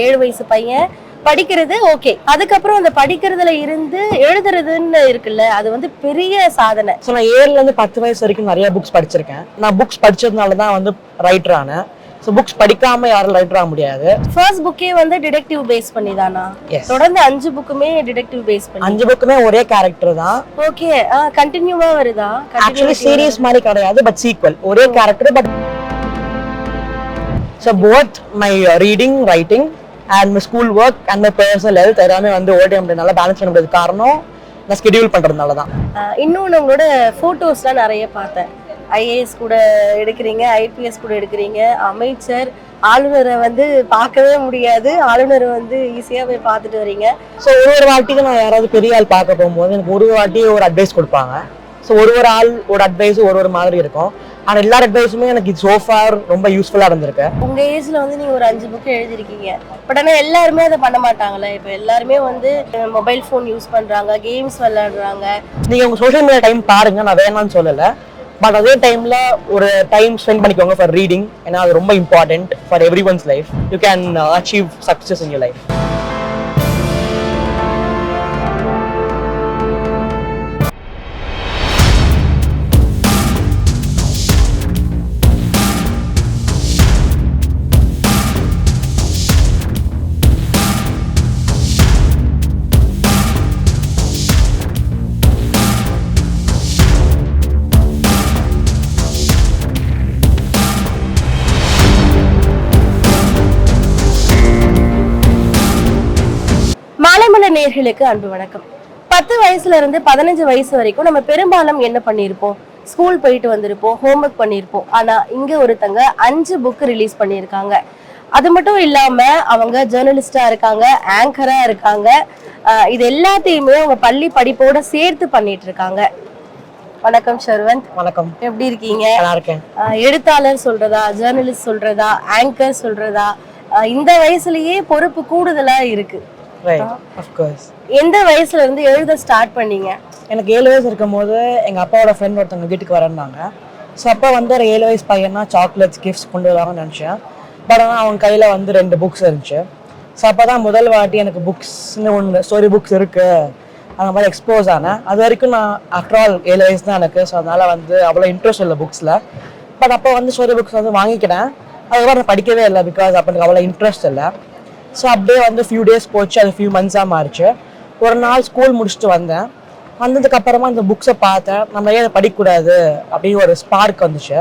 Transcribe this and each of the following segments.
7 வயசு பையன் படிக்கிறது ஓகே. அதுக்கப்புறம் அந்த படிக்கிறதுல இருந்து எழுதுறதுன்னு இருக்குல்ல, அது வந்து பெரிய சாதனை. ஸோ நான் 7ல இருந்து 10 வயசு வரைக்கும் நிறைய புக்ஸ் படிச்சிருக்கேன். நான் புக்ஸ் படிச்சதுனால தான் வந்து ரைட்டர் ஆனேன். ஸோ புக்ஸ் படிக்காம யாரும் ரைட்டர் ஆக முடியாது. ஃபர்ஸ்ட் புக்கே வந்து டிடெக்டிவ் பேஸ் பண்ணி தானா? தொடர்ந்து 5 புக்குமே டிடெக்டிவ் பேஸ் பண்ணி. 5 புக்குமே ஒரே கேரக்டர் தான். ஓகே. கண்டினியூவா வருதா? ஆக்சுவலி சீரிஸ் மாதிரி கிடையாது, பட் சீக்வல். ஒரே character but so both my reading, writing and my school work and my personal health எல்லாமே வந்து ஓவர் டைம் நல்லா பேலன்ஸ் பண்ண முடியாது. காரணம் நான் ஸ்கெடியூல் பண்றதுனால தான். இன்னொன்று உங்களோட ஃபோட்டோஸ்லாம் நிறைய பார்த்தேன். ஐஏஎஸ் கூட எடுக்கிறீங்க, ஐபிஎஸ் கூட எடுக்கிறீங்க, அமைச்சர், ஆளுநரை வந்து பார்க்கவே முடியாது, ஆளுநரை வந்து ஈஸியாக போய் பார்த்துட்டு வரீங்க. ஸோ ஒரு வாட்டிக்கு நான் யாராவது பெரிய ஆள் பார்க்க போகும்போது எனக்கு ஒரு வாட்டி ஒரு அட்வைஸ் கொடுப்பாங்க. ஸோ ஒரு ஆளோட அட்வைஸும் ஒரு மாதிரி இருக்கும். ஆனால் எல்லா அட்வைஸுமே எனக்கு சோஃபார் ரொம்ப யூஸ்ஃபுல்லாக இருந்திருக்கு. உங்கள் ஏஜில் வந்து நீங்கள் ஒரு 5 புக்கு எழுதிருக்கீங்க. பட் ஆனால் எல்லாருமே அதை பண்ண மாட்டாங்களே. இப்போ எல்லாருமே வந்து மொபைல் ஃபோன் யூஸ் பண்ணுறாங்க, கேம்ஸ் விளையாடுறாங்க. நீங்கள் உங்கள் சோஷியல் மீடியா டைம் பாருங்கள், நான் வேணான்னு சொல்லலை. பட் அதே டைமில் ஒரு டைம் ஸ்பெண்ட் பண்ணிக்கோங்க ஃபார் ரீடிங். ஏன்னா அது ரொம்ப important for every one's life. You can achieve success in your life. நேயர்களுக்கு அன்பு வணக்கம். 10 வயசுல இருந்து 15 வயசு வரைக்கும் நம்ம பெரும்பாலும் என்ன பண்ணியிருப்போம்? ஸ்கூல் போயிட்டு வந்திருப்போம், ஹோம்ஒர்க் பண்ணியிருப்போம். ஆனா இங்க ஒருத்தங்க 5 புக் ரிலீஸ் பண்ணியிருக்காங்க. அது மட்டும் இல்லாம அவங்க ஜேர்னலிஸ்டா இருக்காங்க, ஆங்கரா இருக்காங்க. இது எல்லாத்தையுமே அவங்க பள்ளி படிப்போட சேர்த்து பண்ணிட்டு இருக்காங்க. வணக்கம் ஷர்வந்த். வணக்கம். எப்படி இருக்கீங்க? நல்லா இருக்கேன். எழுத்தாளர் சொல்றதா, ஜேர்னலிஸ்ட் சொல்றதா, ஆங்கர் சொல்றதா, இந்த வயசுலயே பொறுப்பு கூடுதலா இருக்கு. எந்த வயசுல இருந்து எழுத ஸ்டார்ட் பண்ணீங்க? எனக்கு 7 வயசு இருக்கும் போது எங்க அப்பாவோட ஃப்ரெண்ட் ஒருத்தவங்க வீட்டுக்கு வரேன்னாங்க. ஸோ அப்போ வந்து ஒரு 7 வயசு பையனா சாக்லேட்ஸ், கிஃப்ட்ஸ் கொண்டு வருவாங்கன்னு நினச்சேன். பட் ஆனால் அவங்க கையில் வந்து 2 புக்ஸ் இருந்துச்சு. ஸோ அப்போ தான் முதல் வாட்டி எனக்கு புக்ஸ்ன்னு ஒன்று, ஸ்டோரி புக்ஸ் இருக்கு அந்த மாதிரி எக்ஸ்போஸ் ஆனேன். அது வரைக்கும் நான் ஆஃப்டர் ஆல் 7 வயசு தான் எனக்கு. ஸோ அதனால வந்து அவ்வளோ இன்ட்ரெஸ்ட் இல்லை புக்ஸில். பட் அப்போ வந்து ஸ்டோரி புக்ஸ் வந்து வாங்கிக்கிட்டேன். அதுக்கப்புறம் நான் படிக்கவே இல்லை, பிகாஸ் அப்போ எனக்கு அவ்வளோ இன்ட்ரெஸ்ட் இல்லை. ஸோ அப்படியே வந்து ஃபியூ டேஸ் போச்சு, அது ஃபியூ மந்த்ஸாக மாறிச்சு. ஒரு நாள் ஸ்கூல் முடிச்சுட்டு வந்தேன். வந்ததுக்கப்புறமா இந்த புக்ஸை பார்த்தேன். நம்ம ஏன் படிக்கக்கூடாது அப்படின்னு ஒரு ஸ்பார்க் வந்துச்சு.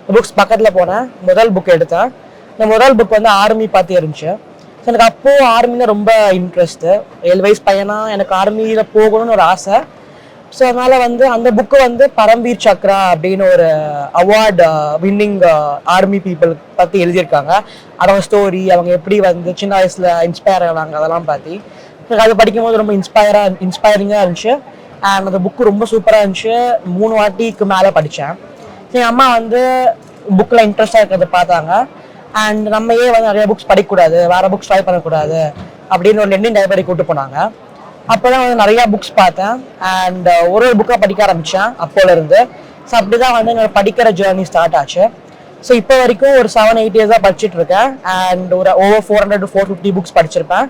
இந்த புக்ஸ் பக்கத்தில் போனேன், முதல் புக் எடுத்தேன். இந்த முதல் புக் வந்து ஆர்மி பார்த்து இருந்துச்சு. ஸோ எனக்கு அப்போது ஆர்மியில் ரொம்ப இன்ட்ரெஸ்ட்டு. 7 வயசு பையனா எனக்கு ஆர்மியில் போகணும்னு ஒரு ஆசை. ஸோ அதனால் வந்து அந்த புக்கு வந்து பரம்வீர் சக்ரா அப்படின்னு ஒரு அவார்டு வின்னிங் ஆர்மி பீப்புள் பற்றி எழுதியிருக்காங்க. அவங்க ஸ்டோரி, அவங்க எப்படி வந்து சின்ன வயசில் இன்ஸ்பயர் ஆனாங்க, அதெல்லாம் பார்த்து எனக்கு அது படிக்கும்போது ரொம்ப இன்ஸ்பைரிங்காக இருந்துச்சு. அண்ட் அந்த புக்கு ரொம்ப சூப்பராக இருந்துச்சு. 3 வாட்டிக்கு மேலே படித்தேன். எங்கள் அம்மா வந்து புக்கில் இன்ட்ரெஸ்டாக இருக்கிறத பார்த்தாங்க. அண்ட் நம்மயே வந்து நிறைய புக்ஸ் படிக்கக்கூடாது, வேறு புக்ஸ் ட்ரை பண்ணக்கூடாது அப்படின்னு ஒரு லெண்டிங் லைப்ரரி கூப்பிட்டு போனாங்க. அப்போ தான் வந்து நிறையா புக்ஸ் பார்த்தேன். அண்ட் ஒரு புக்காக படிக்க ஆரம்பித்தேன் அப்போலேருந்து. ஸோ அப்படி தான் வந்து என்னோட படிக்கிற ஜேர்னி ஸ்டார்ட் ஆச்சு. ஸோ இப்போ வரைக்கும் ஒரு 7-8 இயர்ஸாக படிச்சுட்டு இருக்கேன். அண்ட் ஒரு ஓவர் 400 to 450 புக்ஸ் படிச்சிருப்பேன்.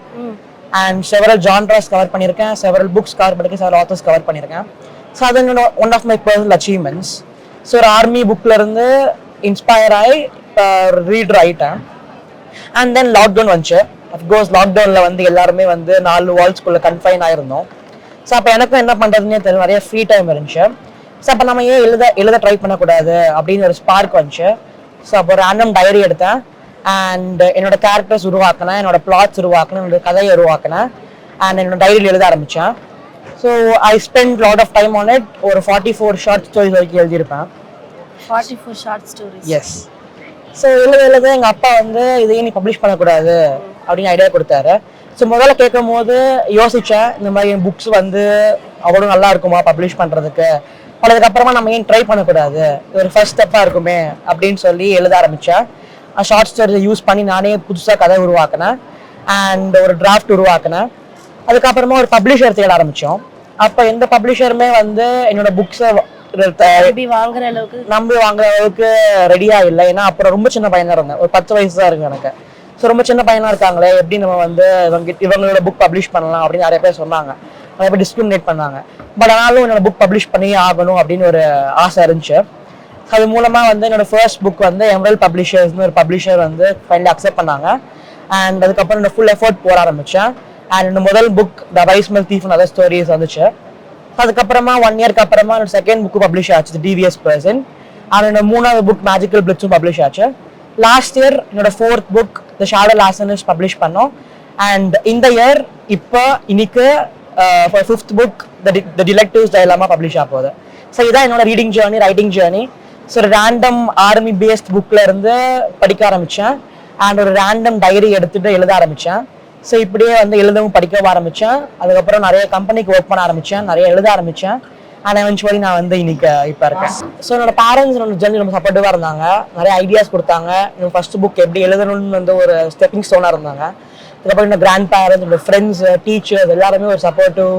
அண்ட் செவரல் ஜான்ராஸ் கவர் பண்ணியிருக்கேன், செவரல் புக்ஸ் கவர் பண்ணியிருக்கேன், செவரல் ஆத்தர்ஸ் கவர் பண்ணியிருக்கேன். ஸோ அது என்னோட one of my personal achievements. So ஒரு ஆர்மி புக்லேருந்து இன்ஸ்பயர் ஆகி ரீடர் ஆகிட்டேன். அண்ட் தென் லாக்டவுன் வந்துச்சு. அஃப்கோர்ஸ் லாக்டவுனில் வந்து எல்லாருமே வந்து 4 வால்ஸ்குள்ளே கன்ஃபைன் ஆகிருந்தோம். ஸோ அப்போ எனக்கும் என்ன பண்ணுறதுன்னே தெரியல, நிறைய ஃப்ரீ டைம் இருந்துச்சு. ஸோ அப்போ நம்ம ஏன் எழுத ட்ரை பண்ணக்கூடாது அப்படின்னு ஒரு ஸ்பார்க் வந்துச்சு. ஸோ அப்போ ஒரு ரேண்டம் டைரி எடுத்தேன். அண்ட் என்னோட கேரக்டர்ஸ் உருவாக்கினேன், என்னோட பிளாட்ஸ் உருவாக்கினேன், என்னோட கதையை உருவாக்கினேன். அண்ட் என்னோட டைரியில் எழுத ஆரம்பித்தேன். So I spend lot of time on it. ஒரு 44 ஷார்ட் ஸ்டோரிஸ் வரைக்கும் எழுதியிருப்பேன். 44 ஷார்ட் ஸ்டோரிஸ்? எஸ். ஸோ எழுத எங்கள் அப்பா வந்து இதையே நீ பப்ளிஷ் பண்ணக்கூடாது அப்படின்னு ஐடியா கொடுத்தாரு. ஸோ முதல்ல கேட்கும் போது யோசித்தேன், இந்த மாதிரி என் புக்ஸ் வந்து அவ்வளோ நல்லா இருக்குமா பப்ளிஷ் பண்ணுறதுக்கு, அதுக்கப்புறமா நம்ம ஏன் ட்ரை பண்ணக்கூடாது, ஒரு ஃபர்ஸ்ட் ஸ்டெப்பாக இருக்குமே அப்படின்னு சொல்லி எழுத ஆரம்பித்தேன். ஷார்ட் ஸ்டோரிஸை யூஸ் பண்ணி நானே புதுசாக கதை உருவாக்கினேன். அண்ட் ஒரு டிராஃப்ட் உருவாக்கினேன். அதுக்கப்புறமா ஒரு பப்ளிஷர் தேட ஆரம்பித்தோம். அப்போ எந்த பப்ளிஷருமே வந்து என்னோட புக்ஸை நம்பி வாங்குற அளவுக்கு ரெடியா இல்லை. ஏன்னா அப்புறம் ரொம்ப சின்ன பையனா இருந்தேன், ஒரு 10 வயசு தான் இருக்கு எனக்கு. ஸோ ரொம்ப சின்ன பையனா இருக்காங்களே, எப்படி நம்ம வந்து இவங்களோட புக் பப்ளிஷ் பண்ணலாம் அப்படின்னு நிறைய பேர் சொன்னாங்க, நிறைய பேர் டிஸ்கிரிமினேட் பண்ணாங்க. பட் ஆனாலும் என்னோட புக் பப்ளிஷ் பண்ணி ஆகணும் அப்படின்னு ஒரு ஆசை இருந்துச்சு. அது மூலமா வந்து என்னோட ஃபர்ஸ்ட் புக் வந்து எம்ரல் பப்ளிஷர்ஸ்னு ஒரு பப்ளிஷர் வந்து ஃபைனலி அக்செப்ட் பண்ணாங்க. அண்ட் அதுக்கப்புறம் என்னோட ஃபுல் எஃபோர்ட் போட ஆரம்பிச்சேன். அண்ட் என்னோட முதல் book the abysmal thief and other stories வந்துச்சு. அதுக்கப்புறமா 1 இயர்க்கு அப்புறமா என்னோட செகண்ட் புக் பப்ளிஷ் ஆச்சு, டிவிஎஸ் பர்சன். அண்ட் என்னோட 3வது புக் மேஜிக்கல் பிளிட்ஸும் பப்ளிஷ் ஆச்சு. லாஸ்ட் இயர் என்னோட 4th புக் த ஷேடோ லாசனிஸ் பப்ளிஷ் பண்ணோம். அண்ட் இந்த இயர் இப்போ இன்னைக்கு 5th book the detective's dilemma publish ஆக போகுது. ஸோ இதான் என்னோட reading journey, writing journey. So ஒரு ரேண்டம் ஆர்மி பேஸ்ட் புக்ல இருந்து படிக்க ஆரம்பிச்சேன். அண்ட் ஒரு ரேண்டம் டைரி எடுத்துட்டு எழுத ஆரம்பிச்சேன். ஸோ இப்படியே வந்து எழுதவும் படிக்கவும் ஆரம்பிச்சேன். அதுக்கப்புறம் நிறைய கம்பெனிக்கு ஒர்க் பண்ண ஆரம்பிச்சேன், நிறைய எழுத ஆரம்பிச்சேன். அண்ட் எவென்ச்சுவலி நான் வந்து இன்னைக்கு இப்போ இருக்கேன். ஸோ என்னோட பேரண்ட்ஸ் என்னோட ஜெர்னி ரொம்ப சப்போர்ட்டிவாக இருந்தாங்க, நிறைய ஐடியாஸ் கொடுத்தாங்க. என்னோட ஃபர்ஸ்ட் புக் எப்படி எழுதணும்னு வந்து ஒரு ஸ்டெப்பிங் ஸ்டோனாக இருந்தாங்க. அதுக்கப்புறம் என்னோட கிராண்ட் பேரண்ட்ஸ், என்னோட ஃப்ரெண்ட்ஸ், டீச்சர்ஸ் எல்லாருமே ஒரு சப்போர்ட்டிவ்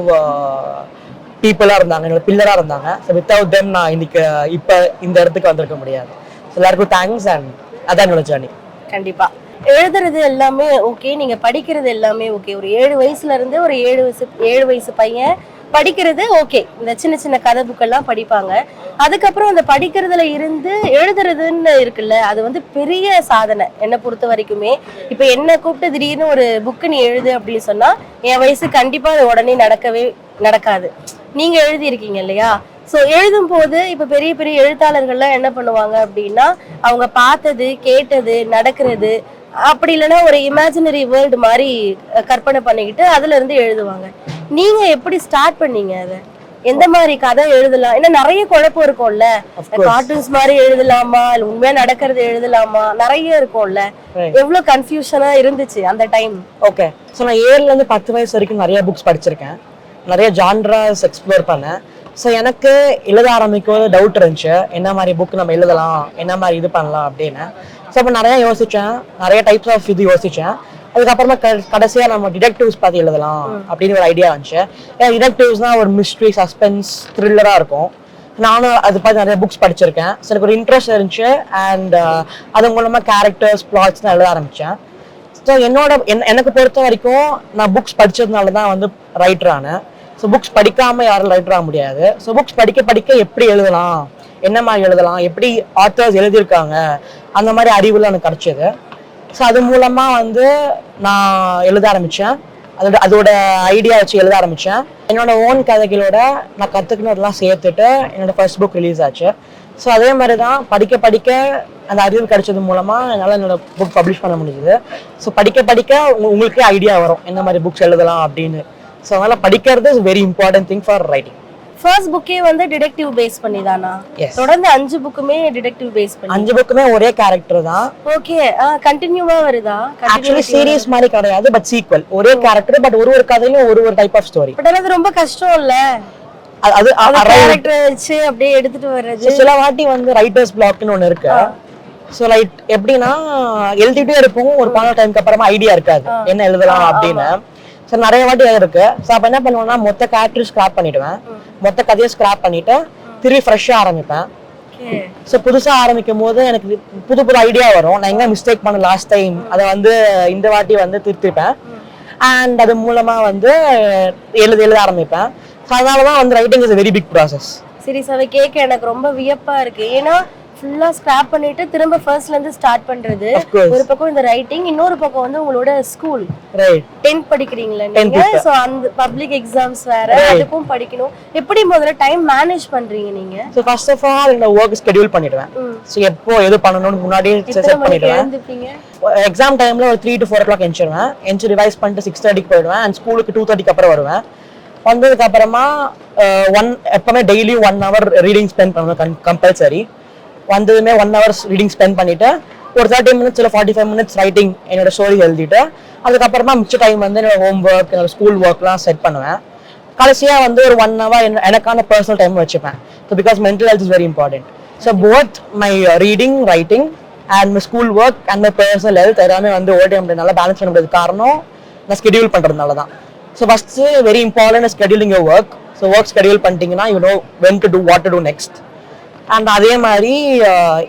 பீப்புளாக இருந்தாங்க, என்னோட பில்லராக இருந்தாங்க. ஸோ வித்தவுட் தெம் நான் இன்னைக்கு இப்போ இந்த இடத்துக்கு வந்திருக்க முடியாது. எல்லாருக்கும் தேங்க்ஸ். அண்ட் அதான் என்னோட ஜேர்னி. கண்டிப்பா எழுதுறது எல்லாமே ஓகே, நீங்க படிக்கிறது எல்லாமே ஓகே. ஒரு 7 வயசுல இருந்து ஒரு 7 வயசு பையன் படிக்கிறது ஓகே, இந்த சின்ன சின்ன கதை புக்கெல்லாம் படிப்பாங்க. அதுக்கப்புறம் அந்த படிக்கிறதுல இருந்து எழுதுறதுன்னு இருக்குல்ல, அது வந்து பெரிய சாதனை என்னை பொறுத்த வரைக்குமே. இப்போ என்ன கூப்பிட்டு திடீர்னு ஒரு புக்கு நீ எழுது அப்படின்னு சொன்னா என் வயசு கண்டிப்பா அது உடனே நடக்காது. நீங்க எழுதியிருக்கீங்க இல்லையா? ஸோ எழுதும் போது இப்போ பெரிய பெரிய எழுத்தாளர்கள்லாம் என்ன பண்ணுவாங்க அப்படின்னா, அவங்க பார்த்தது கேட்டது நடக்கிறது அப்படி இல்லைன்னா ஒரு இமேஜினரி வேர்ல்டு மாதிரி கற்பனை பண்ணிக்கிட்டு அதுல இருந்து எழுதுவாங்க. நீங்க எப்படி ஸ்டார்ட் பண்ணீங்க அதை? எந்த மாதிரி கதை எழுதலாம்? ஏன்னா நிறைய குழப்பம் இருக்கும்ல, கார்ட்டூன்ஸ் மாதிரி எழுதலாமா இல்ல உண்மையா நடக்கிறது எழுதலாமா, நிறைய இருக்கும்ல. எவ்வளவு கன்ஃபியூஷனா இருந்துச்சு அந்த டைம்? ஓகே, ஸோ நான் 7ல இருந்து 10 வயசு வரைக்கும் நிறைய புக்ஸ் படிச்சிருக்கேன், நிறைய ஜான்ராஸ் எக்ஸ்ப்ளோர் பண்ணேன். ஸோ எனக்கு எழுத ஆரம்பிக்கும் டவுட் இருந்துச்சு, என்ன மாதிரி புக் நம்ம எழுதலாம், என்ன மாதிரி இது பண்ணலாம் அப்படின்னு. ஸோ அப்போ நிறைய யோசித்தேன், நிறைய டைப்ஸ் ஆஃப் இது யோசித்தேன். அதுக்கப்புறமா கடைசியாக நம்ம டிடெக்டிவ்ஸ் பார்த்து எழுதலாம் அப்படின்னு ஒரு ஐடியா வந்துச்சு. ஏன்னா டிடெக்டிவ்ஸ்னால் ஒரு மிஸ்ட்ரி, சஸ்பென்ஸ், த்ரில்லராக இருக்கும். நானும் அது பார்த்து நிறைய புக்ஸ் படிச்சிருக்கேன். ஸோ எனக்கு ஒரு இன்ட்ரெஸ்ட் இருந்துச்சு. அண்ட் அது மூலமாக கேரக்டர்ஸ், பிளாட்ஸ் தான் எழுத ஆரம்பித்தேன். ஸோ எனக்கு பொறுத்த வரைக்கும் நான் புக்ஸ் படித்ததுனால தான் வந்து ரைட்டர் ஆனேன். ஸோ புக்ஸ் படிக்காமல் யாரும் ரைட்டர் ஆக முடியாது. ஸோ புக்ஸ் படிக்க படிக்க எப்படி எழுதலாம், என்ன மாதிரி எழுதலாம், எப்படி ஆத்தர்ஸ் எழுதியிருக்காங்க, அந்த மாதிரி அறிவுலாம் எனக்கு கிடைச்சது. ஸோ அது மூலமாக வந்து நான் எழுத ஆரம்பித்தேன். அதோட ஐடியா வச்சு எழுத ஆரம்பித்தேன். என்னோட ஓன் கதைகளோட நான் கற்றுக்கினதெல்லாம் சேர்த்துட்டு என்னோட ஃபர்ஸ்ட் புக் ரிலீஸ் ஆச்சு. ஸோ அதே மாதிரி தான் படிக்க படிக்க அந்த அறிவு கிடைச்சது மூலமாக என்னால் என்னோட புக் பப்ளிஷ் பண்ண முடியுது. ஸோ படிக்க படிக்க உங்களுக்கே ஐடியா வரும் என்ன மாதிரி புக்ஸ் எழுதலாம் அப்படின்னு. ஸோ அதனால் படிக்கிறது is very important thing for writing. First புக்கே வந்து டிடெக்டிவ் பேஸ் பண்ணி தானா? தொடர்ந்து 5 புக்குமே டிடெக்டிவ் பேஸ் பண்ணி? 5 புக்குமே ஒரே கேரக்டர் தான். ஓகே, கண்டினியூவா வருதா? ஆக்சுவலி சீரிஸ் மாதிரி கிடையாது, பட் சீக்வல். ஒரே கேரக்டர், பட் ஒரு கதையிலும் ஒரு டைப் ஆஃப் ஸ்டோரி. பட் அது ரொம்ப கஷ்டம் இல்ல, அது கேரக்டர் வச்சு அப்படியே எடுத்துட்டு வர்றது. சில வாட்டி வந்து ரைட்டர்ஸ் பிளாக்னு ஒன்று இருக்கு. ஸோ லைட் எப்படின்னா எழுதிட்டே இருப்போம், ஒரு பான டைமுக்கு அப்புறமா ஐடியா இருக்காது என்ன எழுதலாம் அப்படின்னு. ஸோ நிறைய வாட்டி இருக்கு. ஸோ அப்போ என்ன பண்ணுவேன்னா மொத்த கேரக்டர் ஸ்கிராப் பண்ணிடுவேன், மொத்த கதையை ஸ்கிராப் பண்ணிட்டு திரும்பி ஃப்ரெஷ்ஷாக ஆரம்பிப்பேன். ஸோ புதுசாக ஆரம்பிக்கும் போது எனக்கு புது புது ஐடியா வரும், நான் எங்கே மிஸ்டேக் பண்ண லாஸ்ட் டைம் அதை வந்து இந்த வாட்டி வந்து திருத்திப்பேன். அண்ட் அது மூலமாக வந்து எழுத ஆரம்பிப்பேன். ஸோ அதனால தான் வந்து writing is a very big process. சீரியஸாவே கேட்க எனக்கு ரொம்ப வியப்பா இருக்கு. ஏன்னா ஃபுல்லா ஸ்கிராப் பண்ணிட்டு திரும்ப ஃபர்ஸ்ட்ல இருந்து ஸ்டார்ட் பண்றது ஒரு பக்கம், இந்த ரைட்டிங் இன்னொரு பக்கம் வந்து உங்களோட ஸ்கூல், ரைட் 10th படிக்கிறீங்களா நீங்க? சோ அந்த பப்ளிக் எக்ஸாம்ஸ் வேற, அதுக்கும் படிக்கணும். எப்படி முதல்ல டைம் மேனேஜ் பண்றீங்க நீங்க? சோ ஃபர்ஸ்ட் ஆஃப் ஆல் இந்த வொர்க் ஷெட்யூல் பண்ணிடுவேன். சோ எப்போ எது பண்ணணும்னு முன்னாடியே செட் பண்ணிடுவேன். எக்ஸாம் டைம்ல ஒரு 3 to 4 o'clock எந்திரிடுவேன். எந்திரி ரிவைஸ் பண்ணிட்டு 6:30க்கு போயிடுவேன். அண்ட் ஸ்கூலுக்கு 2:30க்கு அப்புறம் வருவேன். வந்ததுக்கு அப்புறமா எப்பவுமே டெய்லி 1 hour ரீடிங் ஸ்பெண்ட் பண்ணுவேன் கம்பல்சரி. வந்ததுமே 1 hour ரீடிங் ஸ்பெண்ட் பண்ணிட்டு ஒரு 30 minutes இல்லை 45 minutes ரைட்டிங் என்னோட ஸ்டோரி எழுதிட்டு அதுக்கப்புறமா மிச்ச டைம் வந்து என்னோட ஹோம் ஒர்க், என்னோட ஸ்கூல் ஒர்க்லாம் செட் பண்ணுவேன். கடைசியாக வந்து ஒரு 1 hour எனக்கான பர்சனல் டைம் வச்சுப்பேன். So because mental health is very important. So both my reading, writing and my school work and my personal health எல்லாமே வந்து ஓவர் டைம் நல்லா பேலன்ஸ் பண்ண முடியாது. காரணம் நான் ஸ்கெடியூல் பண்ணுறதுனால தான். So first very important scheduling your work. So work schedule பண்ணிட்டீங்கன்னா you know when to do, what to do next. And அதே மாதிரி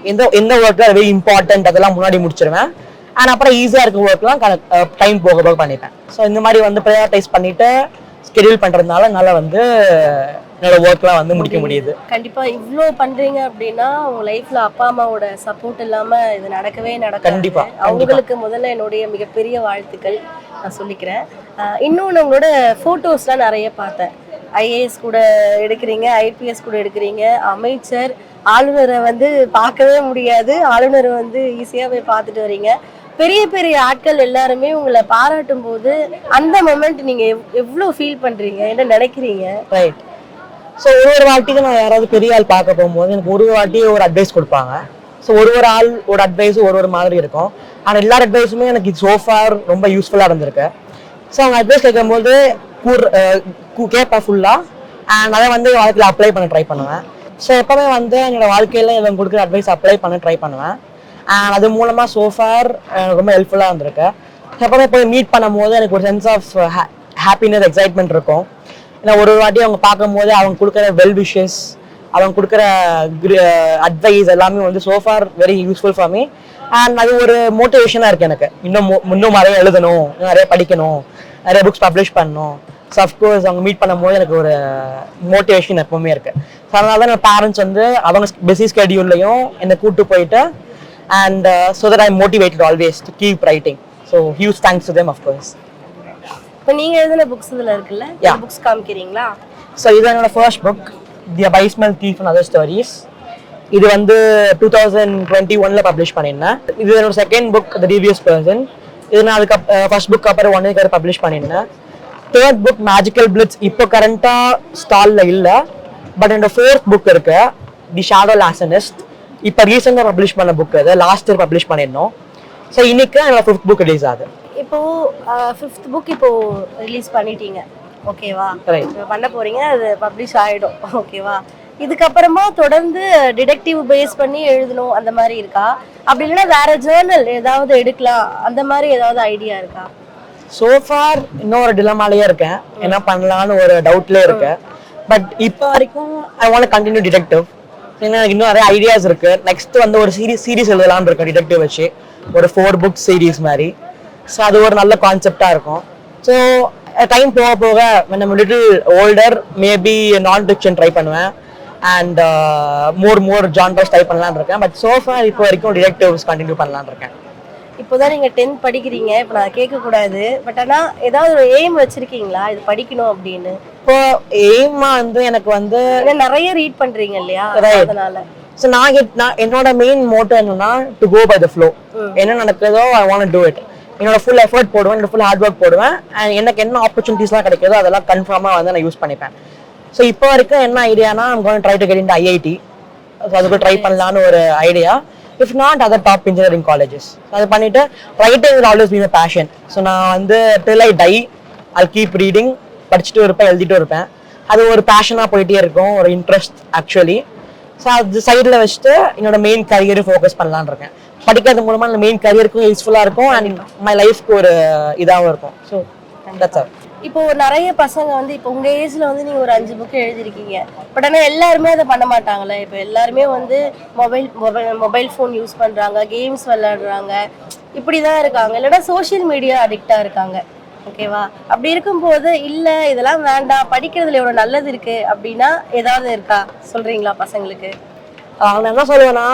எந்த ஒர்க் வெரி இம்பார்ட்டன்ட் அதெல்லாம் முன்னாடி முடிச்சிருவேன். அண்ட் அப்புறம் ஈஸியாக இருக்க ஒர்க்லாம் டைம் போக போக பண்ணிப்பேன். ஸோ இந்த மாதிரி வந்து ப்ரையாரிட்டைஸ் பண்ணிட்டு ஸ்கெடியூல் பண்ணுறதுனால என்னால் வந்து என்னோட ஒர்க்லாம் வந்து முடிக்க முடியுது. கண்டிப்பா இவ்ளோ பண்றீங்க அப்படின்னா உங்க லைஃப்ல அப்பா அம்மாவோட சப்போர்ட் இல்லாம இது நடக்கவே நடக்காது. கண்டிப்பா அவங்களுக்கு முதல்ல என்னுடைய மிகப்பெரிய வாழ்த்துக்கள் நான் சொல்லிக்கிறேன். இன்னொன்று உங்களோட ஃபோட்டோஸ்லாம் நிறைய பார்த்தேன். ஐஏஎஸ் கூட எடுக்கிறீங்க, ஐபிஎஸ் கூட எடுக்கிறீங்க, அமைச்சர், ஆளுநரை வந்து பார்க்கவே முடியாது, ஆளுநரை வந்து ஈஸியாக போய் பார்த்துட்டு வரீங்க. பெரிய பெரிய ஆட்கள் எல்லாருமே உங்களை பாராட்டும் போது அந்த மொமெண்ட் நீங்க எவ்வளோ ஃபீல் பண்றீங்க, என்ன நினைக்கிறீங்க? ரைட். ஸோ ஒரு வாட்டிக்கு நான் யாராவது பெரிய ஆள் பார்க்க போகும்போது எனக்கு ஒரு வாட்டி ஒரு அட்வைஸ் கொடுப்பாங்க. ஸோ ஒரு ஆளோட அட்வைஸும் ஒரு மாதிரி இருக்கும். ஆனால் எல்லா அட்வைஸுமே எனக்கு சோஃபார் ரொம்ப யூஸ்ஃபுல்லாக இருந்திருக்கு. ஸோ அவங்க அட்வைஸ் கேட்கும்போது கேட்பேன் ஃபுல்லாக, அண்ட் அதை வந்து வாழ்க்கையில் அப்ளை பண்ண ட்ரை பண்ணுவேன். ஸோ எப்போவுமே வந்து என்னோட வாழ்க்கையில் இவங்க கொடுக்குற அட்வைஸ் அப்ளை பண்ண ட்ரை பண்ணுவேன். அண்ட் அது மூலமாக சோஃபார் ரொம்ப ஹெல்ப்ஃபுல்லாக இருந்திருக்கு. எப்போவுமே போய் மீட் பண்ணும்போது எனக்கு ஒரு சென்ஸ் ஆஃப் ஹாப்பினஸ், எக்ஸைட்மெண்ட் இருக்கும். ஏன்னா ஒரு வாட்டி அவங்க பார்க்கும்போது அவங்க கொடுக்குற வெல் விஷஸ், அவங்க கொடுக்குற அட்வைஸ் எல்லாமே வந்து so far very useful for me. And அது ஒரு மோட்டிவேஷனாக இருக்குது எனக்கு. இன்னும் நிறைய எழுதணும், நிறைய படிக்கணும், நிறைய புக்ஸ் பப்ளிஷ் பண்ணணும். ஸோ அஃப்கோர்ஸ் அவங்க மீட் பண்ணும்போது எனக்கு ஒரு மோட்டிவேஷன் எப்பவுமே இருக்குது. ஸோ அதனால தான் என் பேரண்ட்ஸ் வந்து அவங்க பிஸி ஸ்கெடியூல்லையும் என்னை கூப்பிட்டு போயிட்டு and so that I motivated always to keep writing. So huge thanks to them of course. இப்போ நீங்கள் எழுதின புக்ஸ் இதில் இருக்குல்ல, புக்ஸ் காமிக்கிறீங்களா? ஸோ இது என்னோட first book, the abysmal thief and other stories. இது வந்து 2021 பப்ளிஷ் பண்ணியிருந்தேன். இது என்னோட second book, the devious person. இது நான் அதுக்கு ஃபர்ஸ்ட் புக் அப்புறம் 1 இயர் பப்ளிஷ் பண்ணியிருந்தேன். தேர்ட் புக் மேஜிக்கல் பிளிட்ஸ் இப்போ கரண்டாக ஸ்டாலில் இல்லை, பட் என்னோட ஃபோர்த் புக் இருக்கு, தி ஷேடோ லாசனிஸ்ட். இப்போ ரீசெண்டாக பப்ளிஷ் பண்ண புக் அது, லாஸ்ட் இயர் பப்ளிஷ் பண்ணியிருந்தோம். ஸோ இன்னைக்கு என்னோட 5th புக் ரிலீஸ் ஆகுது. இப்போ 5th புக் இப்போ ரிலீஸ் பண்ணிட்டீங்க, ஓகேவா? பண்ண போறீங்க, அது பப்ளிஷ் ஆயிடும், ஓகேவா? இதுக்கப்புறமா தொடர்ந்து டிடெக்டிவ் பேஸ் பண்ணி எழுதணும் அந்த மாதிரி இருக்கா? அப்படி இல்லைன்னா வேற ஜேர்னல் ஏதாவது எடுக்கலாம் அந்த மாதிரி ஏதாவது ஐடியா இருக்கா? சோஃபார் இன்னொரு டிலமாலேயே இருக்கேன், என்ன பண்ணலான்னு ஒரு டவுட்லேயே இருக்கேன். பட் இப்போ வரைக்கும் ஐ வாண்ட் கண்டினியூ டிடெக்டிவ். எனக்கு இன்னும் நிறைய ஐடியாஸ் இருக்கு. நெக்ஸ்ட் வந்து ஒரு சீரீஸ் எழுதலான்னு இருக்கேன் டிடெக்டிவ் வச்சு, ஒரு 4 book சீரீஸ் மாதிரி. ஸோ அது ஒரு நல்ல கான்செப்டாக இருக்கும். ஸோ டைம் போக போக when I'm a little older maybe நான் ஃபிக்ஷன் ட்ரை பண்ணுவேன் அண்ட் மோர் ஜான்ரஸ் ட்ரை பண்ணலான்னு இருக்கேன். பட் சோஃபார் இப்போ வரைக்கும் டிடெக்டிவ்ஸ் கண்டினியூ பண்ணலான்னு இருக்கேன். இப்போதான் நீங்க 10th படிக்கிறீங்க, இப்போ நான் கேட்கக்கூடாது, பட் ஆனால் ஏதாவது ஒரு எய்ம் வச்சிருக்கீங்களா இது படிக்கணும் அப்படின்னு? இப்போ எய்மா வந்து எனக்கு வந்து நிறைய ரீட் பண்றீங்க இல்லையா, அதனால ஸோ நான் என்னோட மெயின் மோட்டோ என்னன்னா to go by the flow. என்ன நடக்குதோ ஐ வாண்ட் டூ இட். என்னோட ஃபுல் எஃபர்ட் போடுவேன், என்னோட ஃபுல் ஹார்ட் ஒர்க் போடுவேன். அண்ட் எனக்கு என்ன ஆப்பர்ச்சுனிட்டிஸ்லாம் கிடைக்குதோ அதெல்லாம் கன்ஃபார்மாக வந்து நான் யூஸ் பண்ணிப்பேன். ஸோ இப்போ வரைக்கும் என்ன ஐடியானா I'm going try to get into IIT. So அதுக்கு ட்ரை பண்ணலான்னு ஒரு idea. If not other top engineering colleges. அது பண்ணிட்டு writing will always be my passion. So நான் வந்து till I die I'll keep reading, படிச்சுட்டு இருப்பேன், எழுதிட்டு இருப்பேன். அது ஒரு பேஷனாக போயிட்டே இருக்கும், ஒரு இன்ட்ரெஸ்ட் ஆக்சுவலி. ஸோ அது சைடில் வச்சுட்டு என்னோட மெயின் கரியரை ஃபோக்கஸ் பண்ணலான்னு இருக்கேன். படிக்கிறது மூலமாக அந்த மெயின் கரியருக்கும் யூஸ்ஃபுல்லாக இருக்கும் அண்ட் மை லைஃப்க்கு ஒரு இதாகவும் இருக்கும். So that's all. இப்போ நிறைய பசங்க வந்து இப்போ உங்க ஏஜ்ல வந்து நீங்க ஒரு 5 புக் எழுதிருக்கீங்க, பட் ஆனால் எல்லாருமே அதை பண்ண மாட்டாங்களே. இப்போ எல்லாருமே வந்து மொபைல் ஃபோன் யூஸ் பண்றாங்க, கேம்ஸ் விளையாடுறாங்க, இப்படிதான் இருக்காங்க, இல்லைன்னா சோஷியல் மீடியா அடிக்டா இருக்காங்க, ஓகேவா? அப்படி இருக்கும்போது இல்லை இதெல்லாம் வேண்டாம், படிக்கிறதுல எவ்வளோ நல்லது இருக்கு அப்படின்னா ஏதாவது இருக்கா சொல்றீங்களா பசங்களுக்கு? நான் என்ன சொல்லுவேன்னா,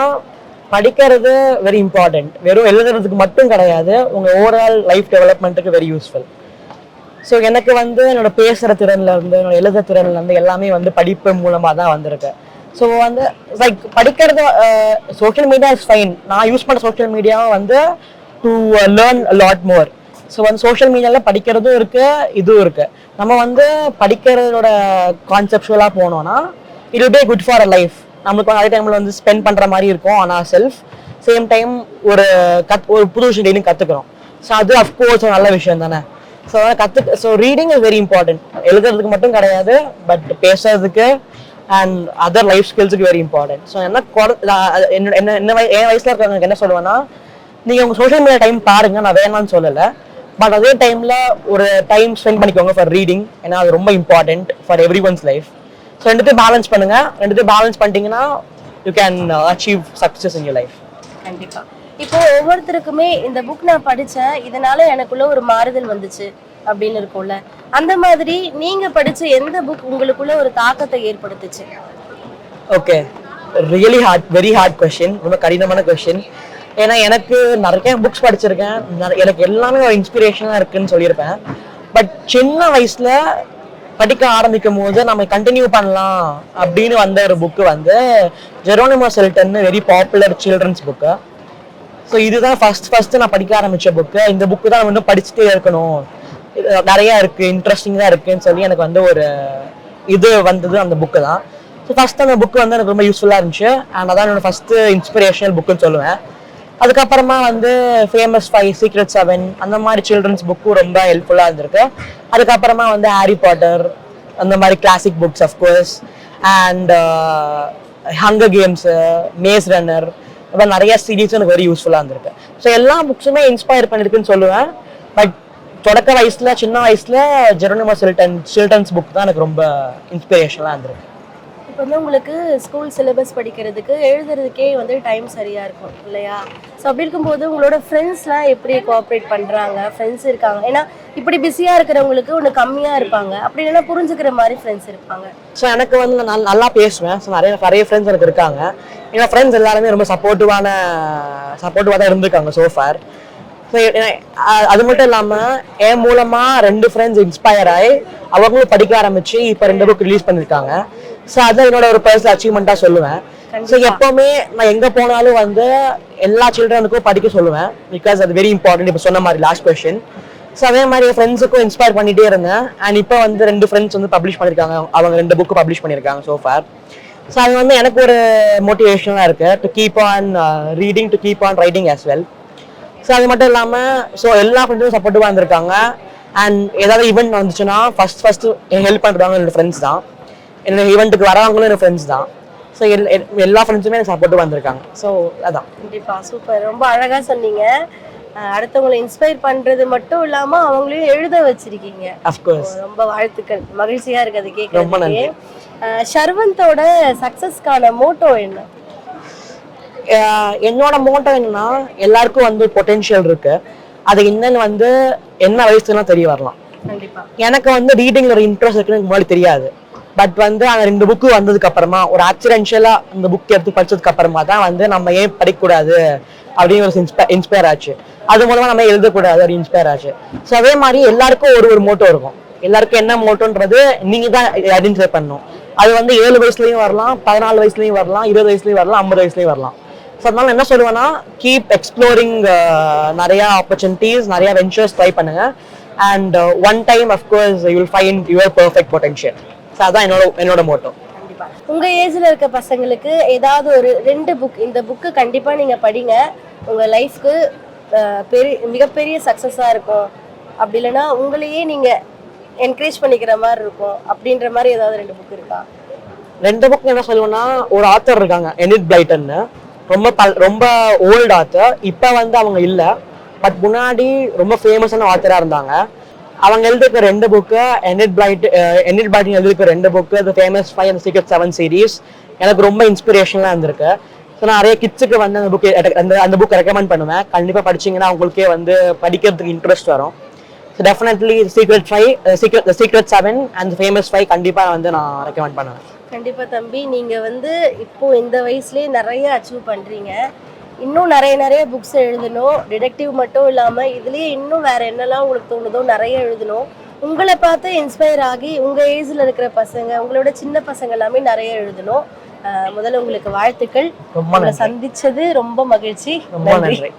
படிக்கிறது வெரி இம்பார்ட்டன்ட். வெறும் எழுதுறதுக்கு மட்டும் கிடையாது, உங்க ஓவரால் லைஃப் டெவலப்மெண்ட்டுக்கு வெரி யூஸ்ஃபுல். ஸோ எனக்கு வந்து என்னோட பேசுகிற திறன்லேருந்து என்னோட எழுத திறன்லேருந்து எல்லாமே வந்து படிப்பு மூலமாக தான் வந்திருக்கு. ஸோ வந்து லைக் படிக்கிறது சோஷியல் மீடியா இஸ் ஃபைன். நான் யூஸ் பண்ண சோஷியல் மீடியாவும் வந்து to learn lot more. So வந்து சோஷியல் மீடியாவில் படிக்கிறதும் இருக்குது, இதுவும் இருக்குது. நம்ம வந்து படிக்கிறதோட கான்செப்டுவலாக போனோம்னா it will be good for a life. நம்மளுக்கு அதே டைமில் வந்து ஸ்பெண்ட் பண்ணுற மாதிரி இருக்கும், ஆனால் செல்ஃப் சேம் டைம் ஒரு புது விஷயம் டெய்லியும் கற்றுக்குறோம். ஸோ அது அஃப்கோர்ஸ் ஒரு நல்ல விஷயம் தானே. So reading is very important. எழுதுறதுக்கு மட்டும் கிடையாது, பட் பேசுறதுக்கு அண்ட் அதர் லைஃப் ஸ்கில்ஸுக்கு வெரி இம்பார்ட்டன்ட். ஸோ என் வயசுல இருக்கிறவங்களுக்கு என்ன சொல்லுவேன்னா, நீங்கள் உங்கள் சோஷியல் மீடியா டைம் பாருங்க, நான் வேணாம்னு சொல்லலை, பட் அதே டைமில் ஒரு டைம் ஸ்பெண்ட் பண்ணிக்கோங்க ஃபார் ரீடிங். ஏன்னா அது ரொம்ப important for every one's life. So ரெண்டுத்தையும் பேலன்ஸ் பண்ணுங்க. ரெண்டுத்தையும் பேலன்ஸ் பண்ணிட்டீங்கன்னா you can achieve success in your life. கண்டிப்பா. இப்போ ஒவ்வொருத்தருக்குமே இந்த புக் நான் படிச்சேன், இதனால எனக்குள்ள ஒரு மாறுதல் வந்துச்சு அப்படின்னு இருக்கும்ல. அந்த மாதிரி நீங்க படிச்ச எந்த புக் உங்களுக்குள்ள ஒரு தாக்கத்தை ஏற்படுத்துச்சு? Okay, really heart, very hard question, ரொம்ப கடினமான கொஸ்டின். ஏன்னா எனக்கு நிறைய புக்ஸ் படிச்சிருக்கேன், எனக்கு எல்லாமே ஒரு இன்ஸ்பிரேஷனாக இருக்குன்னு சொல்லியிருப்பேன். பட் சின்ன வயசுல படிக்க ஆரம்பிக்கும் போது நம்ம கண்டினியூ பண்ணலாம் அப்படின்னு வந்த ஒரு புக்கு வந்து Geronimo Stilton, very popular children's book. So இதுதான் ஃபர்ஸ்ட் நான் படிக்க ஆரம்பிச்ச புக்கு. இந்த புக்கு தான் வந்து படிச்சுட்டே இருக்கணும், நிறைய இருக்கு, இன்ட்ரெஸ்டிங்காக இருக்குன்னு சொல்லி எனக்கு வந்து ஒரு இது வந்தது அந்த புக்கு தான். ஸோ ஃபர்ஸ்ட் அந்த புக்கு வந்து எனக்கு ரொம்ப யூஸ்ஃபுல்லாக இருந்துச்சு. அண்ட் அதான் என்னோட ஃபர்ஸ்ட் இன்ஸ்பிரேஷனல் புக்குன்னு சொல்லுவேன். அதுக்கப்புறமா வந்து ஃபேமஸ் 5, சீக்ரெட் 7 அந்த மாதிரி சில்ட்ரன்ஸ் புக்கும் ரொம்ப ஹெல்ப்ஃபுல்லாக இருந்திருக்கு. அதுக்கப்புறமா வந்து ஹாரி பாட்டர் அந்த மாதிரி classic books of course, and hunger games, maze runner, அப்புறம் நிறைய சீரீஸும் எனக்கு வெரி யூஸ்ஃபுல்லாக இருந்திருக்கு. ஸோ எல்லா புக்ஸுமே இன்ஸ்பயர் பண்ணியிருக்குன்னு சொல்லுவேன். பட் தொடக்க வயசுல, சின்ன வயசுல ஜெரோனிமோ செல்டன் சில்ட்ரன்ஸ் புக் தான் எனக்கு ரொம்ப இன்ஸ்பிரேஷனாக இருந்திருக்கு. இப்போ வந்து உங்களுக்கு ஸ்கூல் சிலபஸ் படிக்கிறதுக்கு எழுதுறதுக்கே வந்து டைம் சரியா இருக்கும் இல்லையா? ஸோ அப்படி இருக்கும்போது உங்களோட ஃப்ரெண்ட்ஸ்லாம் எப்படி கோஆப்ரேட் பண்றாங்க? ஃப்ரெண்ட்ஸ் இருக்காங்க, ஏன்னா இப்படி பிஸியா இருக்கிறவங்களுக்கு ஒன்று கம்மியா இருப்பாங்க, அப்படி இல்லைன்னா புரிஞ்சுக்கிற மாதிரி ஃப்ரெண்ட்ஸ் இருப்பாங்க. ஸோ எனக்கு வந்து நான் நல்லா பேசுவேன். ஸோ நிறைய ஃப்ரெண்ட்ஸ் எனக்கு இருக்காங்க. என்னோட ஃப்ரெண்ட்ஸ் எல்லாருமே ரொம்ப சப்போர்ட்டிவாக தான் இருந்திருக்காங்க சோஃபார். ஸோ அது மட்டும் இல்லாமல் என் மூலமாக 2 ஃப்ரெண்ட்ஸ் இன்ஸ்பயர் ஆகி அவங்களும் படிக்க ஆரம்பிச்சு இப்போ 2 புக் ரிலீஸ் பண்ணியிருக்காங்க. ஸோ அதுதான் என்னோட ஒரு பர்சனல் அச்சீவ்மெண்ட்டாக சொல்லுவேன். ஸோ எப்போவுமே நான் எங்கே போனாலும் வந்து எல்லா சில்ட்ரனுக்கும் படிக்க சொல்லுவேன், பிகாஸ் அது வெரி இம்பார்ட்டன்ட். இப்போ சொன்ன மாதிரி லாஸ்ட் கொஸ்டின். ஸோ அதே மாதிரி என் ஃப்ரெண்ட்ஸுக்கும் இன்ஸ்பயர் பண்ணிகிட்டே இருந்தேன். அண்ட் இப்போ வந்து 2 ஃப்ரெண்ட்ஸ் வந்து பப்ளிஷ் பண்ணியிருக்காங்க, அவங்க 2 புக்கு பப்ளிஷ் பண்ணியிருக்காங்க சோஃபார். ஸோ அது வந்து எனக்கு ஒரு மோட்டிவேஷனாக இருக்குது, to keep on reading, to keep on writing as well. So அது மட்டும் இல்லாமல் ஸோ எல்லா ஃப்ரெண்ட்ஸும் சப்போர்ட்டிவாக இருந்திருக்காங்க. அண்ட் ஏதாவது ஈவெண்ட் வந்துச்சுன்னா ஃபர்ஸ்ட் ஹெல்ப் பண்ணுறவங்க என்னோட ஃப்ரெண்ட்ஸ் தான். என்னோட ஈவெண்ட்டுக்கு வரவங்களும் என்னோட ஃப்ரெண்ட்ஸ் தான். ஸோ எல்லா ஃப்ரெண்ட்ஸுமே எனக்கு சப்போர்ட்டிவாக வந்திருக்காங்க. ஸோ அதான். கண்டிப்பாக சூப்பர், ரொம்ப அழகாக சொன்னீங்க. அடுத்தவங்களை இன்ஸ்பயர் பண்ணுறது மட்டும் இல்லாமல் அவங்களையும் எழுத வச்சிருக்கீங்க. அஃப்கோர்ஸ், ரொம்ப வாழ்த்துக்கள், மகிழ்ச்சியாக இருக்குது அது ரொம்ப கேட்குறதுக்கு. நன்றி. ஷர்வந்தோட சக்ஸஸ்க்கான மோட்டோ என்ன? என்னோட மோட்டோ என்னன்னா, எல்லாருக்கும் வந்து பொட்டென்ஷியல் இருக்கு, அது என்னன்னு வந்து என்ன வயசுலாம் தெரிய வரலாம். கண்டிப்பா எனக்கு வந்து ரீடிங்ல ஒரு இன்ட்ரெஸ்ட் இருக்குன்னு முன்னாடி தெரியாது. பட் வந்து அந்த 2 புக்கு வந்ததுக்கு அப்புறமா, ஒரு ஆக்சிடென்ஷியலா அந்த புக் எடுத்து படிச்சதுக்கு அப்புறமா தான் வந்து நம்ம ஏன் படிக்கக்கூடாது அப்படின்னு ஒரு இன்ஸ்பயர் ஆச்சு. அது மூலமா நம்ம எழுதக்கூடாது அப்படி இன்ஸ்பயர் ஆச்சு. ஸோ அதே மாதிரி எல்லாருக்கும் ஒரு மோட்டோ இருக்கும். எல்லாருக்கும் என்ன மோட்டோன்றது நீங்க தான் ஐடென்டிஃபை பண்ணணும். அது வந்து 7 வயசுலயும் வரலாம், 14 வயசுலயும் வரலாம், 20 வயசுலயும் வரலாம், 50 வயசுலயும் வரலாம். ஸோ அதனால என்ன சொல்லுவேன்னா, கீப் எக்ஸ்ப்ளோரிங் நிறைய ஆப்பர்ச்சுனிட்டிஸ், நிறைய வெஞ்சர்ஸ் ட்ரை பண்ணுங்க. And one time of course you will find your perfect potential. So அதான் என்னோட மோட்டோ. கண்டிப்பா உங்க ஏஜ்ல இருக்க பசங்களுக்கு ஏதாவது ஒரு 2 புக், இந்த புக்கு கண்டிப்பா நீங்க படிங்க, உங்க லைஃப்க்கு மிகப்பெரிய சக்சஸா இருக்கும், அப்படி இல்லைன்னா உங்களையே நீங்க என்கரேஜ் பண்ணிக்கிற மாதிரி இருக்கும் அப்படின்ற மாதிரி ஏதாவது 2 புக் இருக்கா? 2 புக் என்ன சொல்லுவேன்னா, ஒரு ஆத்தர் இருக்காங்க எனிட் பிளைட்டன்னு, ரொம்ப ஓல்டு ஆத்தர். இப்போ வந்து அவங்க இல்லை, பட் முன்னாடி ரொம்ப ஃபேமஸான ஆத்தராக இருந்தாங்க. அவங்க எழுதிருக்க 2 புக்கு, எனிட் பிளைட்டன் எழுதிருக்க 2 book, the famous 5 and secret 7 series எனக்கு ரொம்ப இன்ஸ்பிரேஷனாக இருந்திருக்கு. ஸோ நான் நிறைய கிட்ஸுக்கு வந்து அந்த புக் ரெக்கமெண்ட் பண்ணுவேன். கண்டிப்பாக படிச்சிங்கன்னா உங்களுக்கே வந்து படிக்கிறதுக்கு இன்ட்ரெஸ்ட் வரும். So definitely secret 7 and famous 5 கண்டிப்பாக வந்து நான் ரெக்கமெண்ட் பண்ணுவேன். கண்டிப்பா தம்பி, நீங்க வந்து இப்போ இந்த வயசுலயே நிறைய அச்சீவ் பண்றீங்க. இன்னும் நிறைய புக்ஸ் எழுதணும், டிடெக்டிவ் மட்டும் இல்லாம இதுலயே இன்னும் வேற என்னெல்லாம் உங்களுக்கு தோணுதோ நிறைய எழுதணும். உங்களை பார்த்து இன்ஸ்பயர் ஆகி உங்க ஏஜ்ல இருக்கிற பசங்க, உங்களோட சின்ன பசங்க எல்லாமே நிறைய எழுதணும். முதல்ல உங்களுக்கு வாழ்த்துக்கள். ரொம்ப நன்றி. சந்திச்சது ரொம்ப மகிழ்ச்சி. ரொம்ப நன்றி.